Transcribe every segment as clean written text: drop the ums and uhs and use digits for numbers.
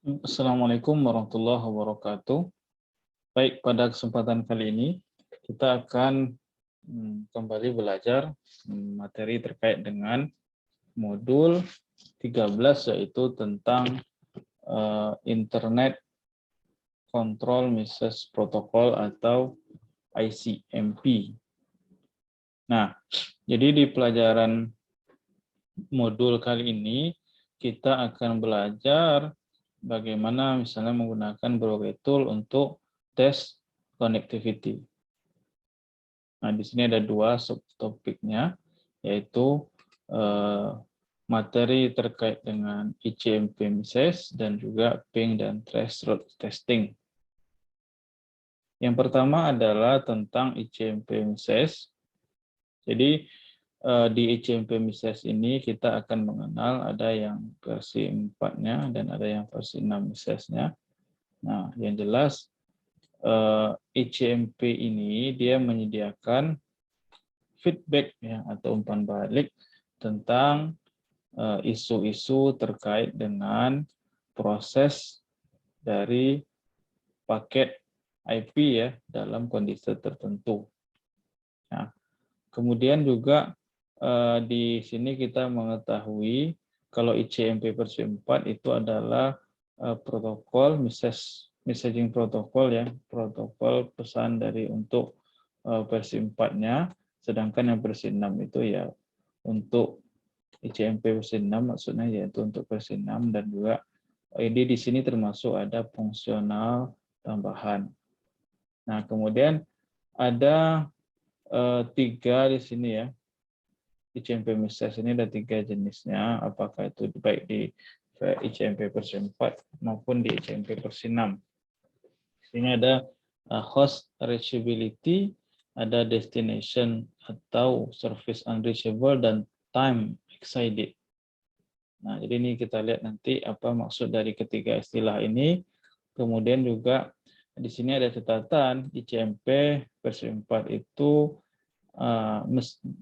Assalamualaikum warahmatullahi wabarakatuh. Baik, pada kesempatan kali ini kita akan kembali belajar materi terkait dengan modul 13 yaitu tentang Internet Control Message Protocol atau ICMP. Nah, jadi di pelajaran modul kali ini kita akan belajar bagaimana misalnya menggunakan berbagai tool untuk tes connectivity. Nah, di sini ada dua subtopiknya, yaitu materi terkait dengan ICMP message dan juga ping dan threshold testing. Yang pertama adalah tentang ICMP message. Jadi di ICMP message ini kita akan mengenal ada yang versi 4-nya dan ada yang versi 6 message-nya. Nah, yang jelas ICMP ini dia menyediakan feedback ya atau umpan balik tentang isu-isu terkait dengan proses dari paket IP ya dalam kondisi tertentu. Nah, kemudian juga di sini kita mengetahui kalau ICMP versi 4 itu adalah protokol messaging protokol ya, protokol pesan dari untuk versi 4-nya, sedangkan yang versi 6 itu ya untuk ICMP versi 6 maksudnya yaitu untuk versi 6 dan juga ini di sini termasuk ada fungsional tambahan. Nah, kemudian ada 3 di sini ya. ICMP message ini ada 3 jenisnya, apakah itu baik di ICMP versi 4 maupun di ICMP versi 6. Di sini ada host reachability, ada destination atau service unreachable, dan time exceeded. Nah, jadi ini kita lihat nanti apa maksud dari ketiga istilah ini. Kemudian juga di sini ada catatan ICMP versi 4 itu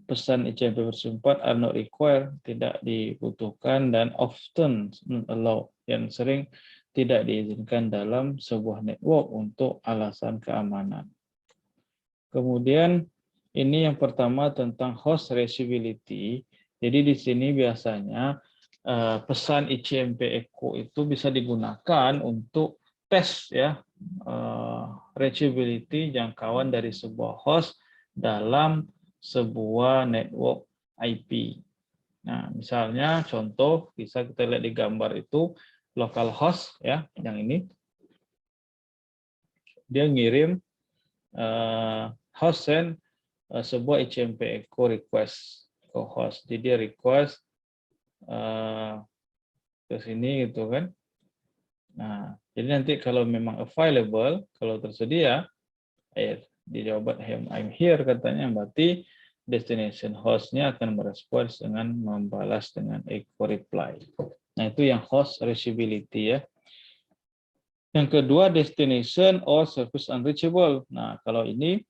pesan ICMP versi 4 are not required, tidak dibutuhkan, dan often not allowed, yang sering tidak diizinkan dalam sebuah network untuk alasan keamanan. Kemudian ini yang pertama tentang host reachability. Jadi di sini biasanya pesan ICMP Echo itu bisa digunakan untuk tes ya reachability jangkauan dari sebuah host dalam sebuah network IP. Nah, misalnya contoh bisa kita lihat di gambar itu localhost ya, yang ini dia ngirim host send sebuah ICMP echo request ke host. Jadi dia request ke sini gitu kan. Nah, jadi nanti kalau memang available, kalau tersedia, di jawaban I'm here katanya, berarti destination host-nya akan merespons dengan membalas dengan echo reply. Nah, itu yang host reachability ya. Yang kedua, destination or service unreachable. Nah, kalau ini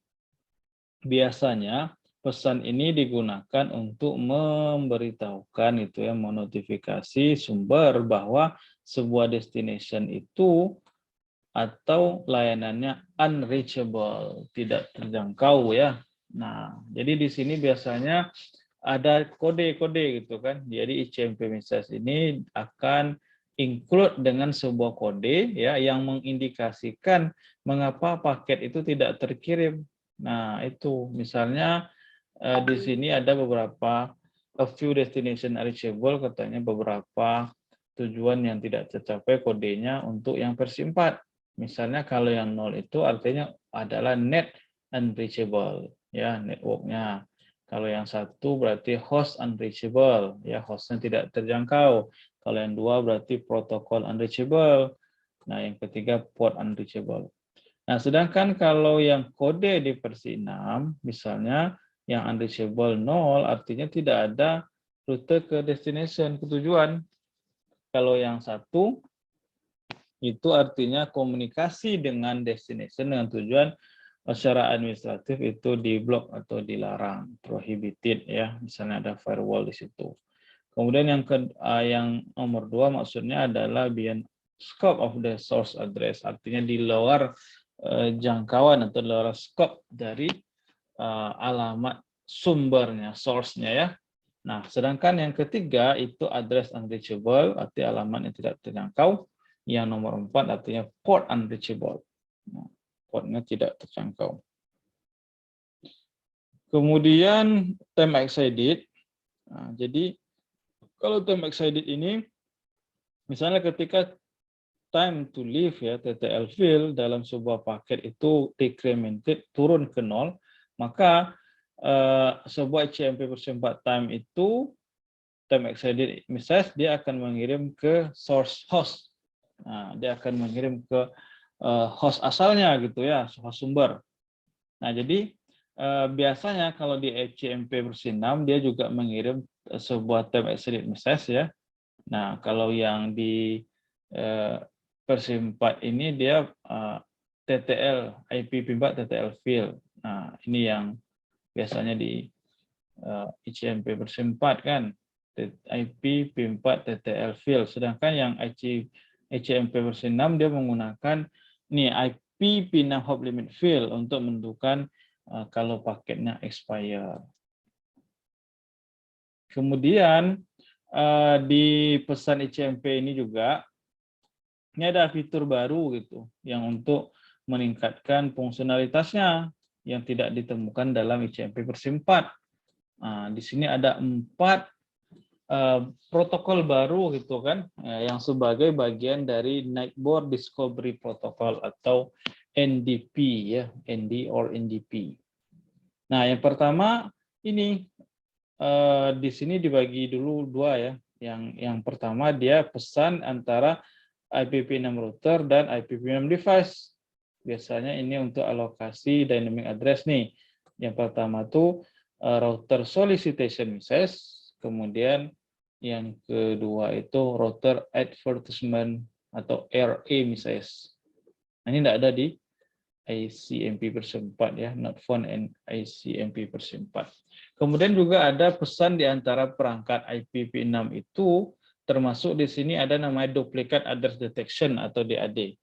biasanya pesan ini digunakan untuk memberitahukan itu ya, menotifikasi sumber bahwa sebuah destination itu atau layanannya unreachable, tidak terjangkau ya. Nah, jadi di sini biasanya ada kode-kode gitu kan. Jadi ICMP message ini akan include dengan sebuah kode ya yang mengindikasikan mengapa paket itu tidak terkirim. Nah, itu misalnya di sini ada beberapa a few destination unreachable, katanya beberapa tujuan yang tidak tercapai kodenya untuk yang versi 4. Misalnya kalau yang 0 itu artinya adalah net unreachable ya, networknya. Kalau yang 1 berarti host unreachable ya, hostnya tidak terjangkau. Kalau yang 2 berarti protokol unreachable. Nah, yang ketiga port unreachable. Nah, sedangkan kalau yang kode di versi 6 misalnya yang unreachable 0 artinya tidak ada rute ke destination, ke tujuan. Kalau yang 1 itu artinya komunikasi dengan destination, dengan tujuan secara administratif itu diblok atau dilarang, prohibited ya, misalnya ada firewall di situ. Kemudian yang nomor 2 maksudnya adalah beyond scope of the source address, artinya di luar jangkauan atau luar scope dari alamat sumbernya, source-nya ya. Nah, sedangkan yang ketiga itu address unreachable, arti alamat yang tidak terjangkau. Yang nomor 4 artinya port unreachable. Nah, portnya tidak terjangkau. Kemudian time exceeded. Nah, jadi kalau time exceeded ini, misalnya ketika time to leave ya TTL field dalam sebuah paket itu decremented turun ke 0, maka sebuah HTTP version 4 time itu time exceeded message dia akan mengirim ke source host. Nah, dia akan mengirim ke host asalnya gitu ya, host sumber. Nah, jadi biasanya kalau di HTMP versi 6 dia juga mengirim sebuah time exceeded message ya. Nah, kalau yang di versi 4 ini dia TTL IPv4 TTL field. Nah, ini yang biasanya di HTMP versi 4 kan. IPv4 TTL field. Sedangkan yang HTMP versi 6 dia menggunakan nih IPv6 hop limit field untuk menentukan kalau paketnya expire. Kemudian di pesan HTMP ini juga ini ada fitur baru gitu yang untuk meningkatkan fungsionalitasnya yang tidak ditemukan dalam HTMP versi 4. Nah, di sini ada 4 protokol baru gitu kan yang sebagai bagian dari Network Discovery Protocol atau NDP ya, ND or NDP. Nah, yang pertama ini di sini dibagi dulu dua ya. Yang pertama dia pesan antara IPv6 router dan IPv6 device. Biasanya ini untuk alokasi dynamic address nih. Yang pertama tuh router solicitation message, kemudian yang kedua itu router advertisement atau RA message. Nah, ini tidak ada di ICMP versi 4 ya, not found in ICMP versi 4. Kemudian juga ada pesan di antara perangkat IPv6 itu, termasuk di sini ada namanya duplicate address detection atau DAD,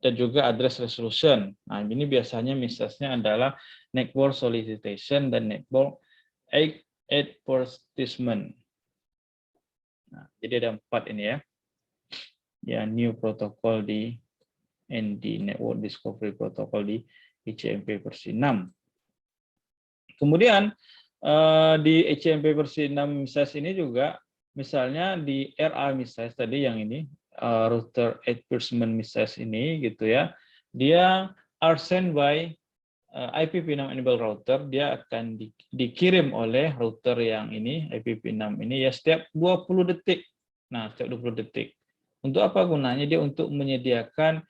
dan juga address resolution. Nah, ini biasanya message-nya adalah network solicitation dan network advertisement. Nah, jadi ada 4 ini ya. Ya, new protocol di ND Network Discovery Protocol di HTMP versi 6. Kemudian di HTMP versi 6 message ini juga misalnya di RA message tadi yang ini router advertisement message ini gitu ya. Dia are sent by IPv6 enable router, dia akan dikirim oleh router yang ini IPv6 ini ya setiap 20 detik. Nah, setiap 20 detik. Untuk apa gunanya? Dia untuk menyediakan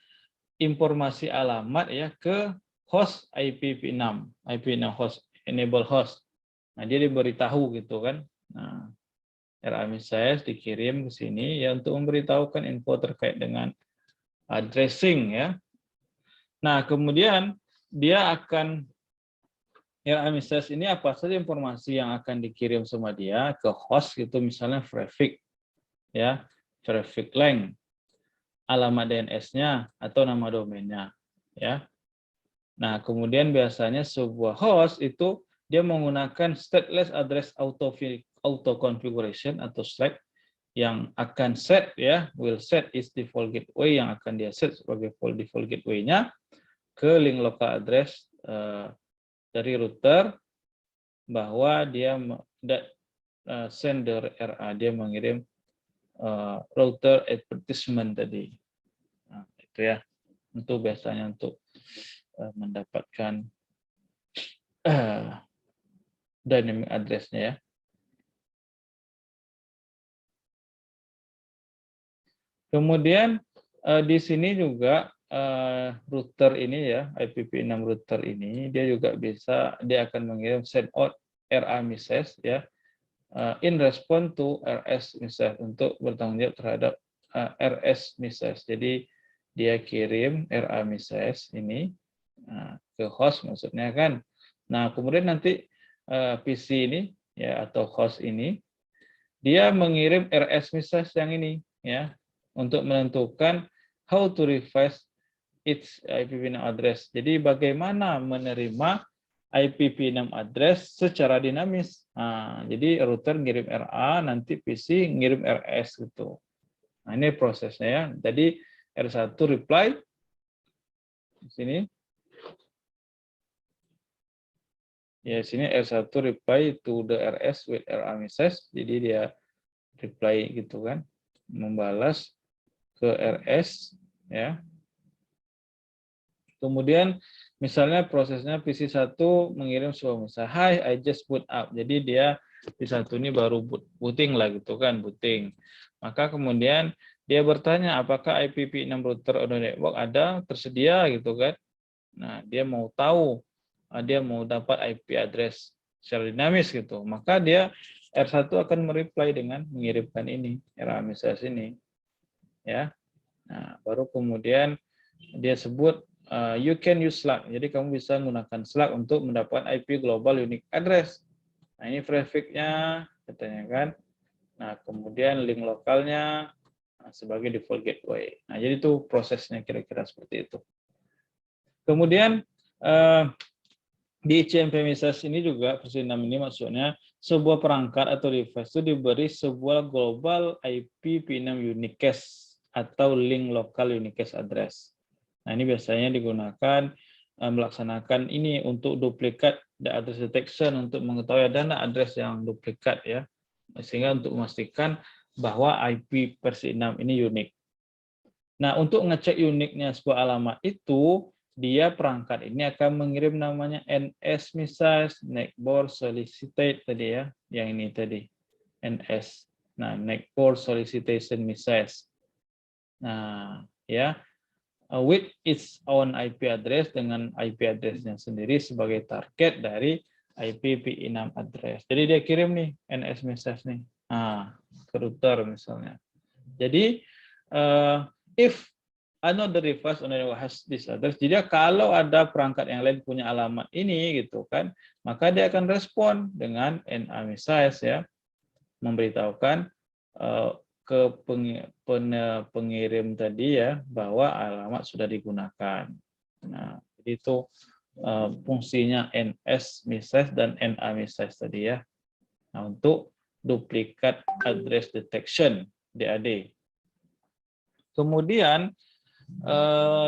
informasi alamat ya ke host IPv6 host enable host. Nah, dia diberitahu gitu kan. Nah, RA message dikirim ke sini ya untuk memberitahukan info terkait dengan addressing ya. Nah, kemudian dia akan RA message ini apa saja informasi yang akan dikirim sama dia ke host gitu, misalnya traffic ya, traffic length, alamat DNS-nya atau nama domainnya ya. Nah, kemudian biasanya sebuah host itu dia menggunakan stateless address auto configuration atau SLAC yang akan set ya, will set is default gateway yang akan dia set sebagai default gateway-nya ke link local address dari router bahwa dia sender RA dia mengirim router advertisement tadi. Nah, itu ya. Untuk biasanya untuk mendapatkan dynamic address-nya ya. Kemudian di sini juga router ini ya, IPv6 router ini dia juga bisa, dia akan mengirim send out RA message ya in response to RS message untuk bertanggung jawab terhadap RS message. Jadi dia kirim RA message ini ke host maksudnya kan. Nah, kemudian nanti PC ini ya atau host ini dia mengirim RS message yang ini ya untuk menentukan how to request its IPv6 address. Jadi bagaimana menerima IPv6 address secara dinamis. Nah, jadi router ngirim RA, nanti PC ngirim RS gitu. Nah, ini prosesnya ya. Jadi R1 reply di sini. Ya, sini R1 reply to the RS with RA message. Jadi dia reply gitu kan, membalas ke RS ya. Kemudian misalnya prosesnya PC1 mengirim sebuah message, "Hi, I just boot up." Jadi dia PC1 ini baru booting lah gitu kan, booting. Maka kemudian dia bertanya apakah IPv6 router on the network ada tersedia gitu kan. Nah, dia mau tahu, dia mau dapat IP address secara dinamis gitu. Maka dia R1 akan mereply dengan mengirimkan ini, RA message ini. Ya. Nah, baru kemudian dia sebut you can use Slack. Jadi kamu bisa menggunakan Slack untuk mendapatkan IP global unique address. Nah, ini traffic-nya katanya kan. Nah, kemudian link lokalnya sebagai default gateway. Nah, jadi itu prosesnya kira-kira seperti itu. Kemudian di ICMP message ini juga versi 6 ini maksudnya sebuah perangkat atau device itu diberi sebuah global IPv6 unique cache atau link local unique cache address. Nah, ini biasanya digunakan melaksanakan ini untuk duplikat the address detection, untuk mengetahui ada address yang duplikat ya. Sehingga untuk memastikan bahwa IP versi 6 ini unik. Nah, untuk ngecek uniknya sebuah alamat itu, dia perangkat ini akan mengirim namanya NS message, network solicited tadi ya, yang ini tadi, NS. Nah, network solicitation message. Nah, ya, with its own IP address, dengan IP address-nya sendiri sebagai target dari IPv6 address. Jadi dia kirim nih NS message nih, ke router misalnya. Jadi if another device on the network has this address, jadi kalau ada perangkat yang lain punya alamat ini gitu kan, maka dia akan respon dengan NA message ya, memberitahukan ke pengirim tadi ya bahwa alamat sudah digunakan. Nah, jadi itu fungsinya NS message dan NA message tadi ya. Nah, untuk duplikat address detection DAD. Kemudian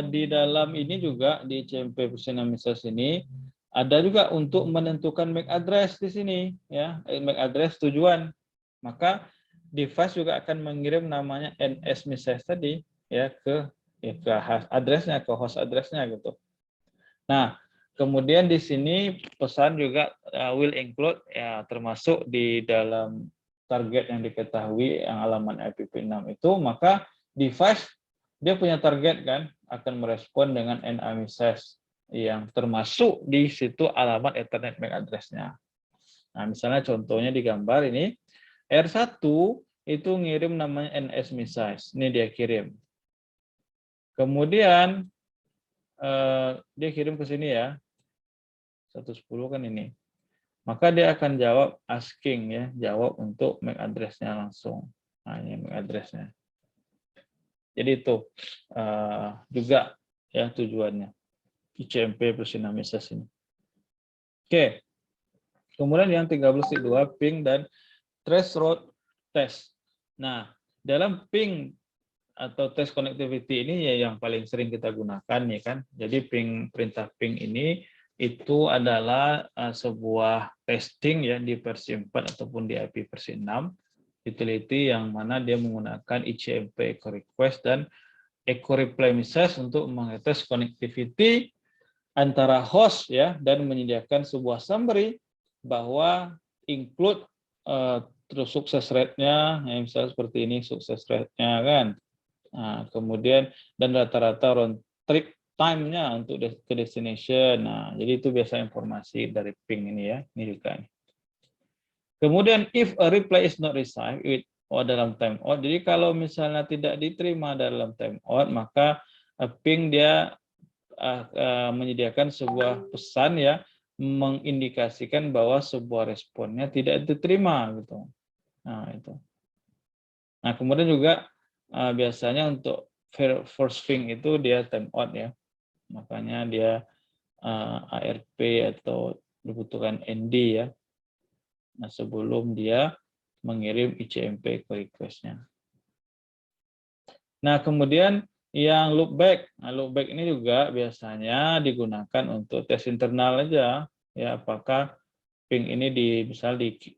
di dalam ini juga di CMP Personal Message ini ada juga untuk menentukan MAC address di sini ya, MAC address tujuan. Maka device juga akan mengirim namanya NS message tadi ya ke addressnya, ke host addressnya gitu. Nah, kemudian di sini pesan juga will include ya, termasuk di dalam target yang diketahui yang alamat IPv6 itu, maka device dia punya target kan, akan merespon dengan NA message yang termasuk di situ alamat Ethernet MAC address-nya. Nah, misalnya contohnya di gambar ini, R1 itu ngirim namanya NS message, ini dia kirim. Kemudian dia kirim ke sini ya, 110 kan ini. Maka dia akan jawab asking ya, jawab untuk MAC address-nya langsung. Nah, ini MAC address-nya. Jadi itu juga ya tujuannya ICMP Personal Message ini. Oke. Kemudian yang 13.2 ping dan threshold test. Nah, dalam ping atau test connectivity ini ya yang paling sering kita gunakan ya kan. Jadi perintah ping ini itu adalah sebuah testing ya di versi 4 ataupun di IP versi 6 utility yang mana dia menggunakan ICMP echo request dan echo reply message untuk mengetes connectivity antara host ya dan menyediakan sebuah summary bahwa include terus sukses rate-nya ya, misalnya seperti ini sukses rate-nya kan. Nah, kemudian dan rata-rata round trip time-nya untuk ke destination. Nah, jadi itu biasa informasi dari ping ini ya, ini juga nih. Kemudian if a reply is not received dalam timeout, jadi kalau misalnya tidak diterima dalam timeout, maka ping dia menyediakan sebuah pesan ya, mengindikasikan bahwa sebuah responnya tidak diterima gitu. Nah, itu. Nah, kemudian juga biasanya untuk first thing itu dia timeout ya. Makanya dia ARP atau dibutuhkan ND ya. Nah, sebelum dia mengirim ICMP ke request-nya. Nah, kemudian yang loopback. Nah, loopback ini juga biasanya digunakan untuk tes internal aja. Ya, apakah ping ini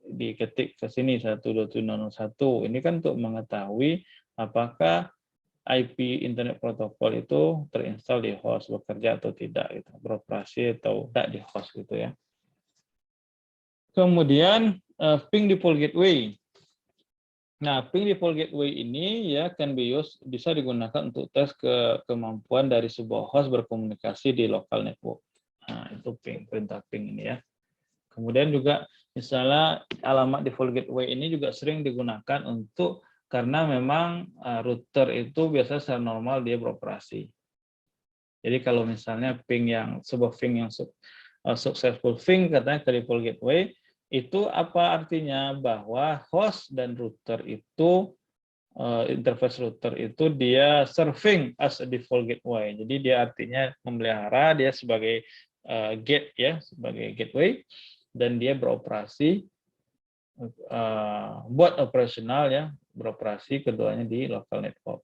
diketik ke sini 127.0.1. Ini kan untuk mengetahui apakah IP Internet Protocol itu terinstall di host, bekerja atau tidak, gitu, beroperasi atau tidak di host gitu ya. Kemudian ping default gateway. Nah, ping default gateway ini ya can be used, bisa digunakan untuk tes kemampuan dari sebuah host berkomunikasi di local network. Nah, itu ping, perintah ping ini ya. Kemudian juga misalnya alamat default gateway ini juga sering digunakan untuk karena memang router itu biasanya secara normal dia beroperasi. Jadi kalau misalnya sebuah ping yang successful ping katanya ke default gateway, itu apa artinya? Bahwa host dan router itu, interface router itu dia serving as a default gateway. Jadi dia artinya memelihara dia sebagai gate ya, sebagai gateway, dan dia beroperasi buat operasional ya, beroperasi keduanya di local network.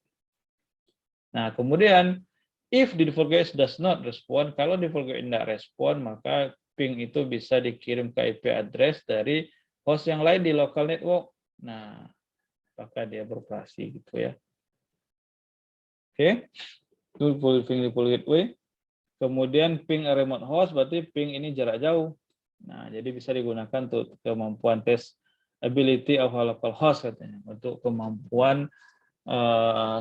Nah, kemudian if the default gateway does not respond, kalau default gateway tidak respon, maka ping itu bisa dikirim ke IP address dari host yang lain di local network. Nah, apakah dia beroperasi gitu ya. Oke, itu ping default gateway. Kemudian ping a remote host, berarti ping ini jarak jauh. Nah, jadi bisa digunakan untuk kemampuan tes ability of a local host katanya, untuk kemampuan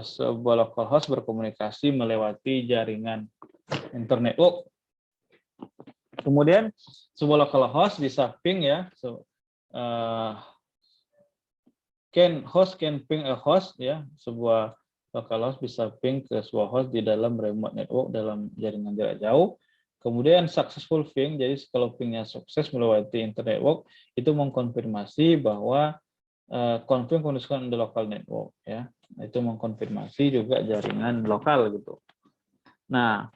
sebuah local host berkomunikasi melewati jaringan internet network. Kemudian sebuah local host bisa ping ya, host can ping a host ya, sebuah local host bisa ping ke sebuah host di dalam remote network dalam jaringan jarak jauh. Kemudian successful ping, jadi kalau pingnya sukses melewati internet network, itu mengkonfirmasi bahwa confirm connection on the local network ya, itu mengkonfirmasi juga jaringan lokal gitu. Nah,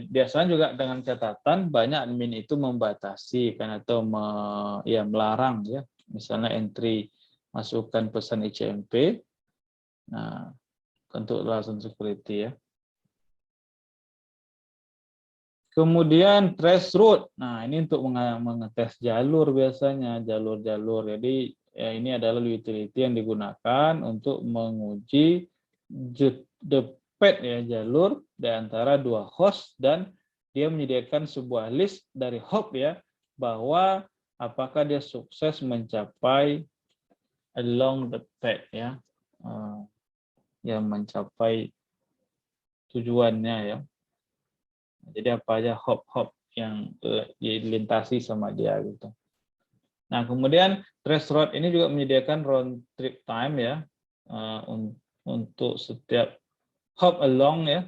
biasanya juga dengan catatan banyak admin itu membatasi kan atau melarang ya, misalnya entry masukkan pesan ICMP. Nah, untuk alasan security ya. Kemudian trace route. Nah, ini untuk mengetes jalur biasanya, jalur-jalur. Jadi ya, ini adalah utility yang digunakan untuk menguji the path ya, jalur di antara dua host, dan dia menyediakan sebuah list dari hop ya, bahwa apakah dia sukses mencapai along the path ya, yang mencapai tujuannya ya. Jadi apa aja hop-hop yang dilintasi sama dia gitu. Nah, kemudian trace route ini juga menyediakan round trip time ya, untuk setiap hop along ya,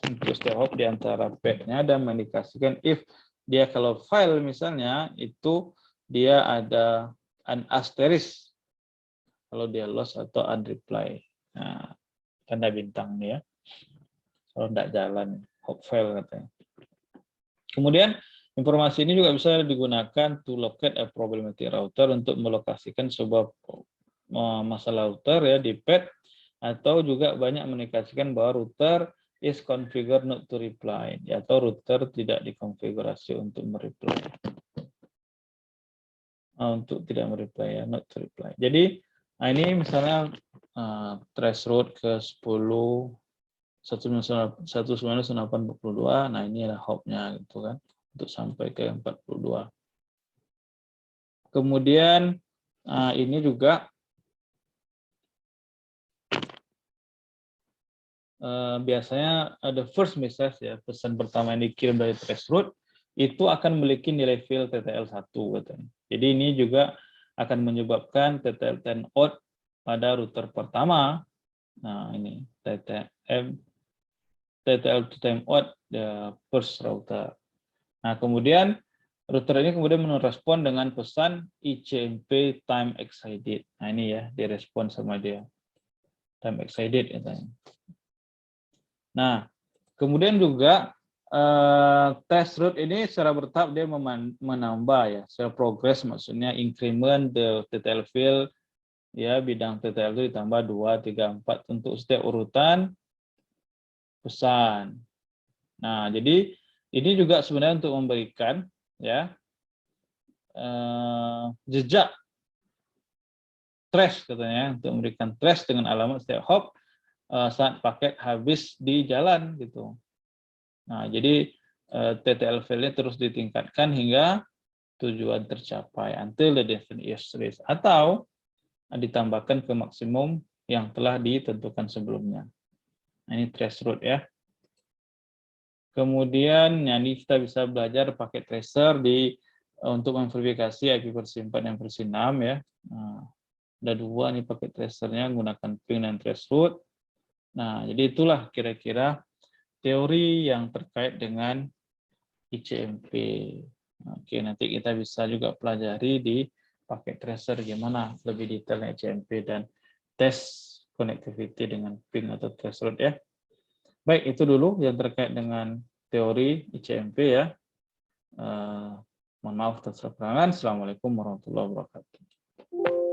untuk setiap hop di antara path-nya, dan mengindikasikan if dia kalau file misalnya itu dia ada an asterisk kalau dia lost atau unreply. Nah, tanda bintang nih ya. Kalau tidak jalan hop file katanya. Kemudian informasi ini juga bisa digunakan to locate a problematic router, untuk melokasikan sebuah masalah router ya di path, atau juga banyak mengindikasikan bahwa router is configured not to reply, atau router tidak dikonfigurasi untuk mereply. Untuk tidak mereply ya, not to reply. Jadi ini misalnya trace route ke 198.42, nah ini adalah hopnya gitu kan, untuk sampai ke 42. Kemudian ini juga biasanya ada first message ya, pesan pertama yang dikirim dari trace route itu akan memiliki nilai field TTL1 katanya. Jadi ini juga akan menyebabkan TTL timeout pada router pertama. Nah ini TTL timeout the first router. Nah, kemudian router ini kemudian merespon dengan pesan ICMP time excited. Nah, ini ya direspon sama dia. Time excited katanya. Nah, kemudian juga test route ini secara bertahap dia menambah ya, secara progress maksudnya increment the TTL field ya, bidang TTL itu ditambah 2, 3, 4 untuk setiap urutan pesan. Nah, jadi ini juga sebenarnya untuk memberikan ya jejak trace katanya, untuk memberikan trace dengan alamat setiap hop saat paket habis di jalan gitu. Nah, jadi TTL file-nya terus ditingkatkan hingga tujuan tercapai until the destination is reached, atau ditambahkan ke maksimum yang telah ditentukan sebelumnya. Nah, ini trace route ya. Kemudian ini kita bisa belajar paket tracer untuk memverifikasi IP versi 4 dan versi 6 ya. Nah, ada 2 nih paket tracernya menggunakan ping dan trace route. Nah, jadi itulah kira-kira teori yang terkait dengan ICMP. Oke, nanti kita bisa juga pelajari di paket tracer gimana lebih detailnya ICMP dan tes connectivity dengan ping atau trace route ya. Baik, itu dulu yang terkait dengan teori ICMP ya. Mohon maaf atas kekurangan. Assalamualaikum warahmatullahi wabarakatuh.